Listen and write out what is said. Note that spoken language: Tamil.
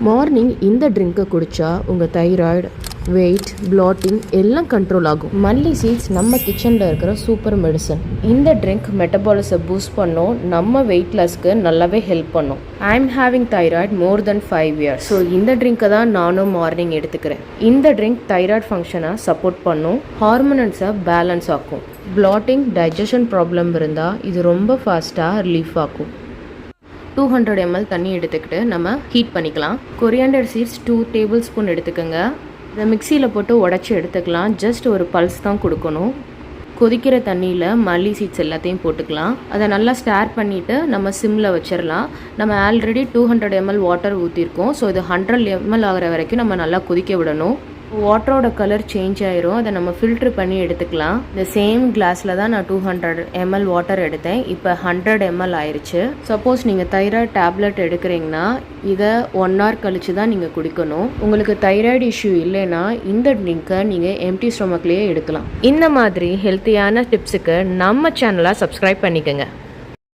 மார்னிங் இந்த ட்ரிங்க்கை குடித்தா உங்கள் தைராய்டு, வெயிட், பிளாட்டிங் எல்லாம் கண்ட்ரோல் ஆகும். மல்லி சீட்ஸ் நம்ம கிச்சனில் இருக்கிற சூப்பர் மெடிசன். இந்த ட்ரிங்க் மெட்டபாலிசை பூஸ்ட் பண்ணும், நம்ம வெயிட் லாஸ்க்கு நல்லாவே ஹெல்ப் பண்ணும். I am having thyroid more then 5 years. So இந்த ட்ரிங்க்கை தான் நானும் மார்னிங் எடுத்துக்கிறேன். இந்த ட்ரிங்க் தைராய்டு ஃபங்க்ஷனை சப்போர்ட் பண்ணும், ஹார்மோன்ஸை பேலன்ஸ் ஆக்கும். பிளாட்டிங், டைஜஷன் ப்ராப்ளம் இருந்தால் இது ரொம்ப ஃபாஸ்ட்டாக ரிலீஃப் ஆகும். 200 ml தண்ணி எடுத்துக்கிட்டு நம்ம ஹீட் பண்ணிக்கலாம். கொரியாண்டர் சீட்ஸ் 2 tablespoon எடுத்துக்கோங்க. இதை மிக்சியில் போட்டு உடச்சி எடுத்துக்கலாம். ஜஸ்ட் ஒரு பல்ஸ் தான் கொடுக்கணும். கொதிக்கிற தண்ணியில் மல்லி சீட்ஸ் எல்லாத்தையும் போட்டுக்கலாம். அதை நல்லா ஸ்டார் பண்ணிவிட்டு நம்ம சிம்மில் வச்சிடலாம். நம்ம ஆல்ரெடி 200 ml வாட்டர் ஊற்றிருக்கோம். ஸோ இது 100 ml ஆகிற வரைக்கும் நம்ம நல்லா கொதிக்க விடணும். வாட்டரோட கலர் சேஞ்ச் ஆயிரும். அதை நம்ம ஃபில்ட்ரு பண்ணி எடுத்துக்கலாம். இந்த சேம் கிளாஸில் தான் நான் 200 ml வாட்டர் எடுத்தேன். இப்போ 100 ml ஆயிடுச்சு. சப்போஸ் நீங்கள் தைராய்டு டேப்லெட் எடுக்கிறீங்கன்னா இதை 1 hour கழிச்சு தான் நீங்கள் குடிக்கணும். உங்களுக்கு தைராய்டு இஷ்யூ இல்லைன்னா இந்த ட்ரிங்கை நீங்கள் எம்டி ஸ்டொமக்லேயே எடுக்கலாம். இந்த மாதிரி ஹெல்த்தியான டிப்ஸுக்கு நம்ம சேனலை சப்ஸ்கிரைப் பண்ணிக்கோங்க.